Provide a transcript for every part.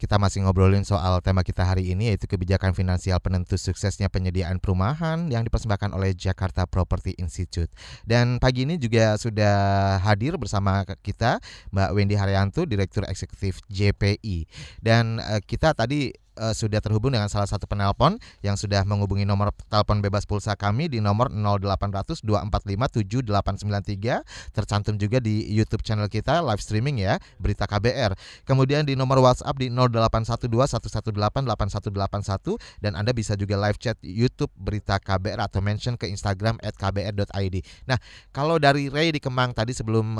Kita masih ngobrolin soal tema kita hari ini, yaitu kebijakan finansial penentu suksesnya penyediaan perumahan yang dipersembahkan oleh Jakarta Property Institute. Dan pagi ini juga sudah hadir bersama kita Mbak Wendy Haryanto, Direktur Eksekutif JPI. Dan kita tadi sudah terhubung dengan salah satu penelpon yang sudah menghubungi nomor telepon bebas pulsa kami di nomor 0800 245 7893, tercantum juga di YouTube channel kita live streaming ya, Berita KBR. Kemudian di nomor WhatsApp di 0812 118 8181, dan Anda bisa juga live chat YouTube Berita KBR atau mention ke Instagram @kbr.id. Nah, kalau dari Ray di Kemang tadi sebelum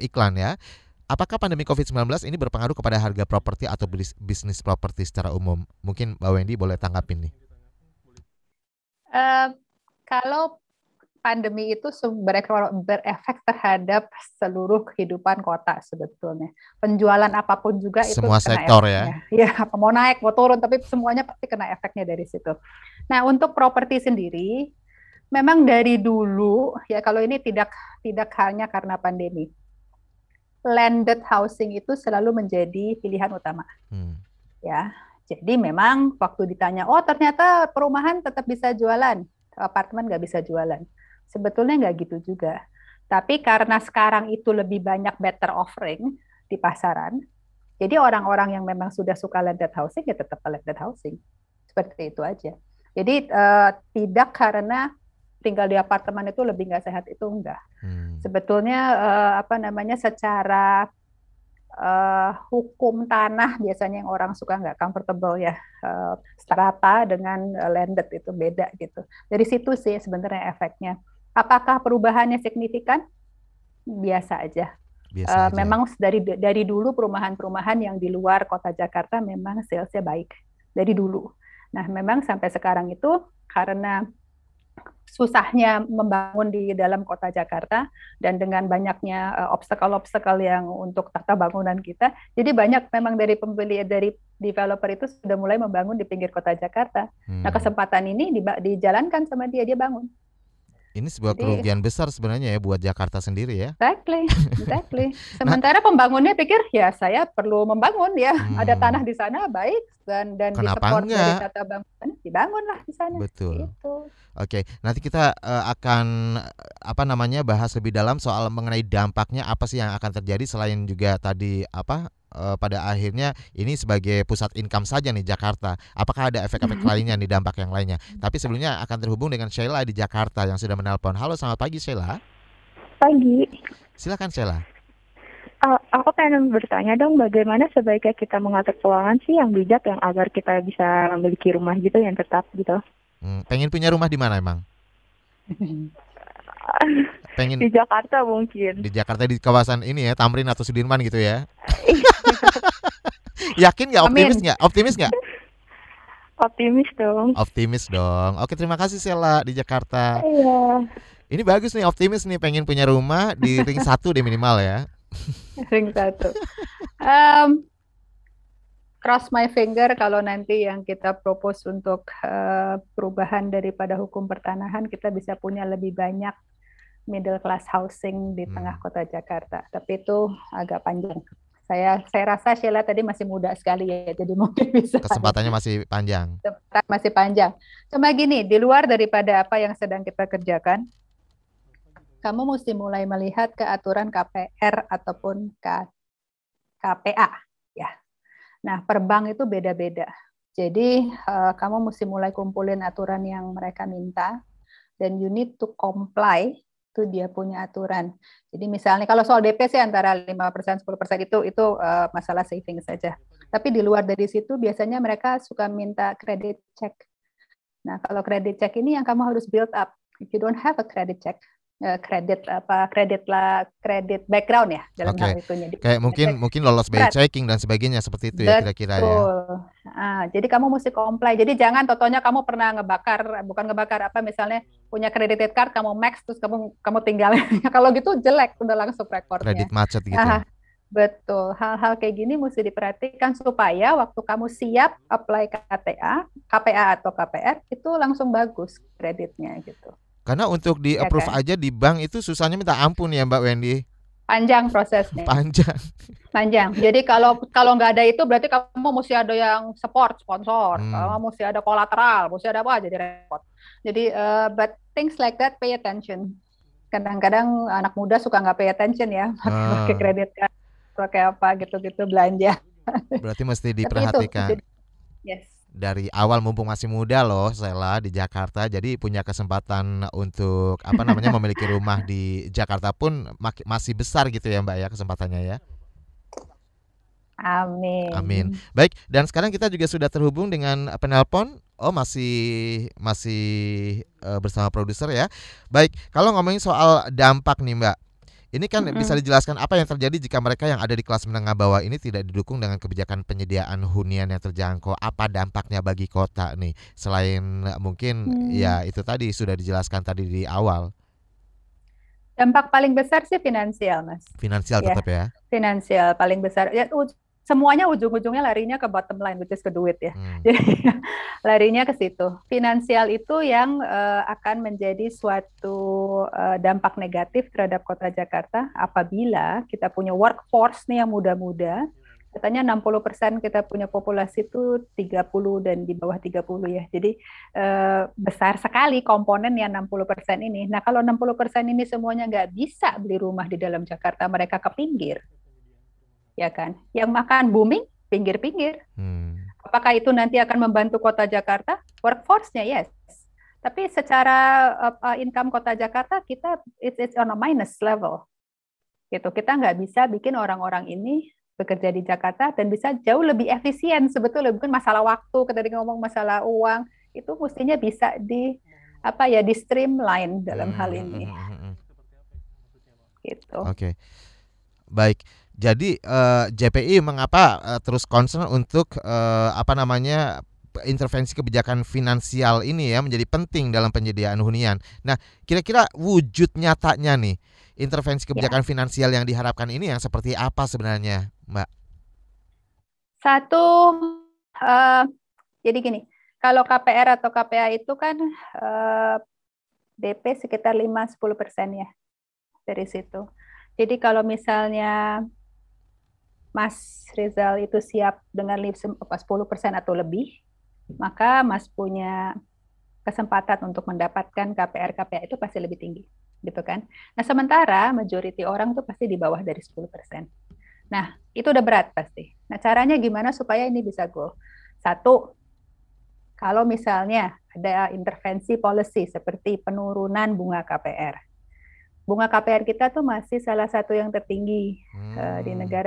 iklan ya, apakah pandemi COVID-19 ini berpengaruh kepada harga properti atau bisnis properti secara umum? Mungkin Mbak Wendy boleh tanggapin nih. Kalau pandemi itu berefek terhadap seluruh kehidupan kota sebetulnya. Penjualan apapun juga itu semua kena sektor efeknya. ya. Ya, mau naik, mau turun, tapi semuanya pasti kena efeknya dari situ. Nah, untuk properti sendiri, memang dari dulu ya, kalau ini tidak hanya karena pandemi, landed housing itu selalu menjadi pilihan utama. Ya, jadi memang waktu ditanya, oh ternyata perumahan tetap bisa jualan, apartemen nggak bisa jualan. Sebetulnya nggak gitu juga. Tapi karena sekarang itu lebih banyak better offering di pasaran, jadi orang-orang yang memang sudah suka landed housing ya tetap landed housing. Seperti itu aja. Jadi tidak karena tinggal di apartemen itu lebih nggak sehat, itu enggak. Sebetulnya secara hukum tanah biasanya yang orang suka nggak comfortable ya, strata dengan landed itu beda gitu. Dari situ sih sebenarnya efeknya. Apakah perubahannya signifikan? Biasa aja. Memang dari dulu perumahan-perumahan yang di luar kota Jakarta memang salesnya baik dari dulu. Nah, memang sampai sekarang itu karena susahnya membangun di dalam kota Jakarta dan dengan banyaknya obstacle-obstacle yang untuk tata bangunan kita, jadi banyak memang dari developer itu sudah mulai membangun di pinggir kota Jakarta. Nah, kesempatan ini dijalankan sama dia bangun. Ini sebuah kerugian besar sebenarnya ya buat Jakarta sendiri ya. Exactly. Sementara pembangunnya pikir ya saya perlu membangun ya, ada tanah di sana baik dan disupport dari tata bangunan, dibangunlah di sana. Betul. Gitu. Oke, nanti kita akan bahas lebih dalam soal mengenai dampaknya apa sih yang akan terjadi, selain juga tadi pada akhirnya ini sebagai pusat income saja nih Jakarta. Apakah ada efek-efek lainnya nih, dampak yang lainnya? Tapi sebelumnya akan terhubung dengan Sheila di Jakarta yang sudah menelpon. Halo, selamat pagi Sheila. Pagi. Silakan Sheila. Aku pengen bertanya dong, bagaimana sebaiknya kita mengatur keuangan sih yang bijak, yang agar kita bisa memiliki rumah gitu yang tetap gitu. Pengen punya rumah di mana emang? Di Jakarta mungkin. Di Jakarta, di kawasan ini ya, Tamrin atau Sudirman gitu ya. Yakin nggak? Optimis nggak? Optimis dong. Oke, terima kasih Sheila di Jakarta. Iya. Ini bagus nih, optimis nih, pengen punya rumah di ring 1 deh minimal ya. Ring 1. Cross my finger kalau nanti yang kita propose untuk perubahan daripada hukum pertanahan, kita bisa punya lebih banyak middle class housing di tengah kota Jakarta. Tapi itu agak panjang. Saya rasa Sheila tadi masih muda sekali ya, jadi mungkin bisa. Kesempatannya masih panjang. Masih panjang. Cuma gini, di luar daripada apa yang sedang kita kerjakan, kamu mesti mulai melihat ke aturan KPR ataupun KPA ya. Nah, per bank itu beda-beda. Jadi kamu mesti mulai kumpulin aturan yang mereka minta, dan you need to comply, itu dia punya aturan. Jadi misalnya kalau soal DP sih antara 5%, 10% itu masalah saving saja. Tapi di luar dari situ biasanya mereka suka minta credit check. Nah, kalau credit check ini yang kamu harus build up. If you don't have a credit check, kredit background ya dalam hal itunya. Kayak mungkin lolos by checking dan sebagainya seperti itu ya kira-kira ya. Jadi kamu mesti comply. Jadi jangan totonya kamu pernah misalnya punya credit card kamu max terus kamu tinggalin. Kalau gitu jelek, udah langsung rekornya. Kredit macet gitu. Betul. Hal-hal kayak gini mesti diperhatikan supaya waktu kamu siap apply KPA atau KPR itu langsung bagus kreditnya gitu. Karena untuk di approve aja di bank itu susahnya minta ampun ya Mbak Wendy. Panjang prosesnya. Panjang. Jadi kalau nggak ada itu berarti kamu mesti ada yang support, sponsor, kamu mesti ada kolateral, mesti ada apa, jadi repot. Jadi but things like that pay attention. Kadang-kadang anak muda suka nggak pay attention ya, pakai kredit card, pakai apa gitu-gitu belanja. Berarti mesti diperhatikan. Yes. Dari awal mumpung masih muda loh Sela di Jakarta, jadi punya kesempatan untuk memiliki rumah di Jakarta pun masih besar gitu ya Mbak ya kesempatannya ya. Amin. Baik, dan sekarang kita juga sudah terhubung dengan penelpon. Oh masih bersama produser ya. Baik, kalau ngomongin soal dampak nih Mbak, ini kan bisa dijelaskan apa yang terjadi jika mereka yang ada di kelas menengah bawah ini tidak didukung dengan kebijakan penyediaan hunian yang terjangkau. Apa dampaknya bagi kota nih? Selain mungkin ya itu tadi sudah dijelaskan tadi di awal. Dampak paling besar sih finansial, Mas. Finansial tetap ya? Finansial paling besar. Ya, semuanya ujung-ujungnya larinya ke bottom line, which is ke duit ya. Jadi larinya ke situ. Finansial itu yang akan menjadi suatu dampak negatif terhadap kota Jakarta apabila kita punya workforce nih yang muda-muda. Katanya 60% kita punya populasi itu 30 dan di bawah 30 ya. Jadi besar sekali komponen yang 60% ini. Nah kalau 60% ini semuanya nggak bisa beli rumah di dalam Jakarta, mereka ke pinggir. Ya kan, yang makan booming pinggir-pinggir. Apakah itu nanti akan membantu kota Jakarta? Workforce-nya yes, tapi secara income kota Jakarta kita it's on a minus level. Gitu, kita nggak bisa bikin orang-orang ini bekerja di Jakarta dan bisa jauh lebih efisien sebetulnya. Bukan masalah waktu, ketika ngomong masalah uang itu mestinya bisa di streamline dalam hal ini. Gitu. Oke. Baik. Jadi JPI mengapa terus concern untuk intervensi kebijakan finansial ini ya menjadi penting dalam penyediaan hunian. Nah, kira-kira wujud nyatanya nih intervensi kebijakan finansial yang diharapkan ini yang seperti apa sebenarnya, Mbak? Satu, jadi gini, kalau KPR atau KPA itu kan DP sekitar 5-10% ya dari situ. Jadi kalau misalnya Mas Rizal itu siap dengan 10% atau lebih, maka Mas punya kesempatan untuk mendapatkan KPR-KPA itu pasti lebih tinggi, gitu kan? Nah, sementara majority orang tuh pasti di bawah dari 10%. Nah, itu udah berat pasti. Nah, caranya gimana supaya ini bisa go? Satu, kalau misalnya ada intervensi policy seperti penurunan bunga KPR. Bunga KPR kita tuh masih salah satu yang tertinggi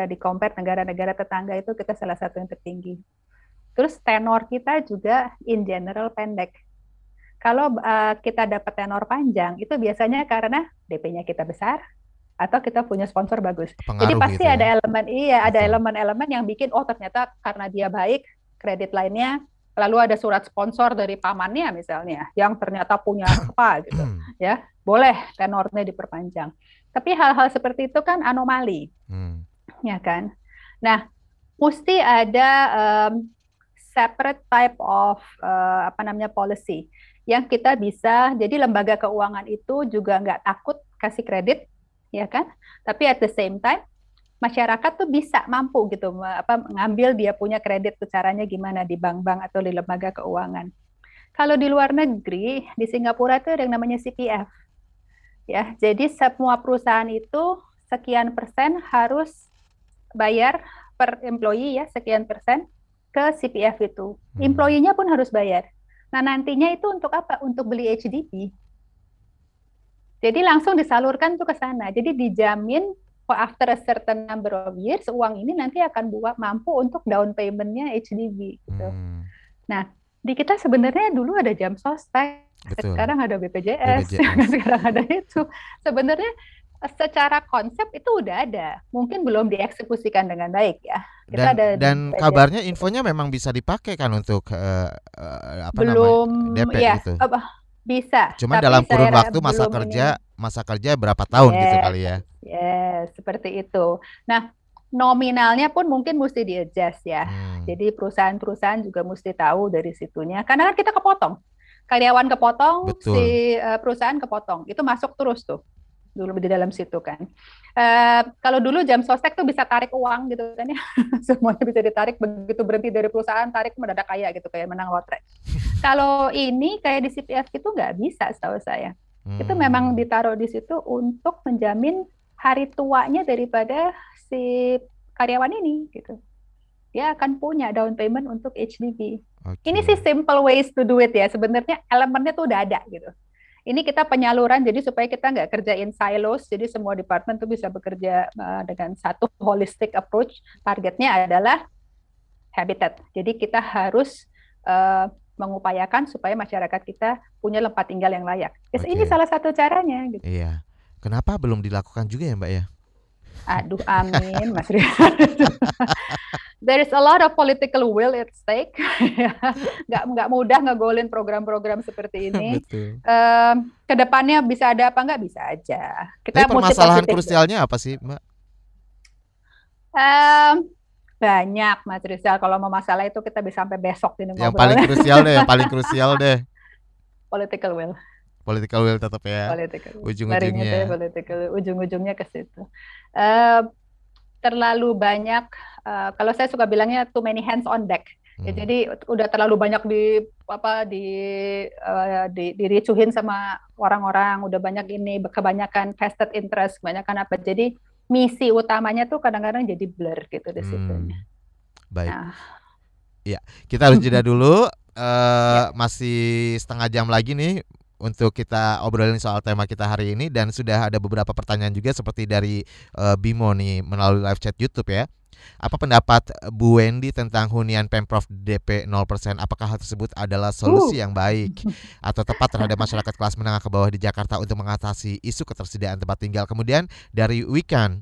di compare negara-negara tetangga itu kita salah satu yang tertinggi. Terus tenor kita juga in general pendek. Kalau kita dapat tenor panjang itu biasanya karena DP-nya kita besar atau kita punya sponsor bagus. Jadi pasti gitu ada elemen yang bikin ternyata karena dia baik kredit lainnya. Lalu ada surat sponsor dari pamannya misalnya, yang ternyata punya apa gitu, ya boleh tenornya diperpanjang. Tapi hal-hal seperti itu kan anomali, ya kan. Nah, mesti ada separate type of policy yang kita bisa. Jadi lembaga keuangan itu juga nggak takut kasih kredit, ya kan. Tapi at the same time masyarakat tuh bisa mampu gitu ngambil dia punya kredit tuh caranya gimana di bank-bank atau di lembaga keuangan. Kalau di luar negeri di Singapura tuh ada yang namanya CPF. Ya, jadi semua perusahaan itu sekian persen harus bayar per employee ya, sekian persen ke CPF itu. Employee-nya pun harus bayar. Nah, nantinya itu untuk apa? Untuk beli HDB. Jadi langsung disalurkan tuh ke sana. Jadi dijamin after a certain number of years, uang ini nanti akan mampu untuk down payment-nya HDB gitu. Nah, di kita sebenarnya dulu ada jam sostek, sekarang ada BPJS. Sekarang ada itu. Sebenarnya secara konsep itu udah ada, mungkin belum dieksekusikan dengan baik ya. Dan kabarnya infonya memang bisa dipakai kan untuk DP ya, gitu. Bisa. Cuma dalam kurun waktu masa kerja berapa tahun gitu kali ya. Yes, seperti itu. Nah, nominalnya pun mungkin mesti di-adjust ya. Jadi perusahaan-perusahaan juga mesti tahu dari situnya. Karena kan kita kepotong. Karyawan kepotong, si perusahaan kepotong. Itu masuk terus tuh. dulu di dalam situ kan. Kalau dulu jam sostek tuh bisa tarik uang gitu kan ya, semuanya bisa ditarik, begitu berhenti dari perusahaan tarik mendadak kaya gitu kayak menang lotre. Kalau ini kayak di CPF itu nggak bisa setahu saya. Itu memang ditaruh di situ untuk menjamin hari tuanya daripada si karyawan ini gitu. Dia akan punya down payment untuk HDB. Ini sih simple ways to do it ya. Sebenarnya elemennya tuh udah ada gitu. Ini kita penyaluran jadi supaya kita nggak kerjain silos, jadi semua departemen tuh bisa bekerja dengan satu holistic approach. Targetnya adalah habitat. Jadi kita harus mengupayakan supaya masyarakat kita punya tempat tinggal yang layak. Ini salah satu caranya. Gitu. Iya. Kenapa belum dilakukan juga ya Mbak ya? Aduh, amin, Mas Rizal. There is a lot of political will at stake. nggak mudah ngegolin program-program seperti ini. Kedepannya bisa ada apa nggak bisa aja. Tapi permasalahan krusialnya apa sih, Mbak? Banyak, Mas Rizal. Kalau mau masalah itu kita bisa sampai besok ini ngobrol. Yang paling krusial deh. Political will. Political will tetap ya. Ujung-ujungnya. Ujung-ujungnya ke situ. Terlalu banyak. Kalau saya suka bilangnya too many hands on deck. Ya, jadi udah terlalu banyak diricuhin sama orang-orang. Udah banyak ini kebanyakan vested interest, kebanyakan apa. Jadi misi utamanya tuh kadang-kadang jadi blur gitu di situ. Baik. Ya, kita harus jeda dulu. Masih setengah jam lagi nih untuk kita obrolin soal tema kita hari ini, dan sudah ada beberapa pertanyaan juga seperti dari Bimo nih melalui live chat YouTube ya. Apa pendapat Bu Wendy tentang hunian Pemprov DP 0%? Apakah hal tersebut adalah solusi yang baik atau tepat terhadap masyarakat kelas menengah ke bawah di Jakarta untuk mengatasi isu ketersediaan tempat tinggal? Kemudian dari Wikan,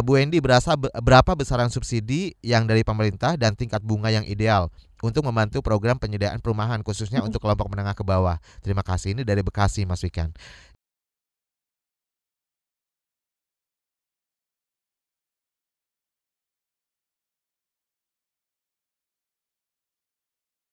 Bu Wendy berapa besaran subsidi yang dari pemerintah dan tingkat bunga yang ideal untuk membantu program penyediaan perumahan khususnya untuk kelompok menengah ke bawah? Terima kasih. Ini dari Bekasi, Mas Wikan.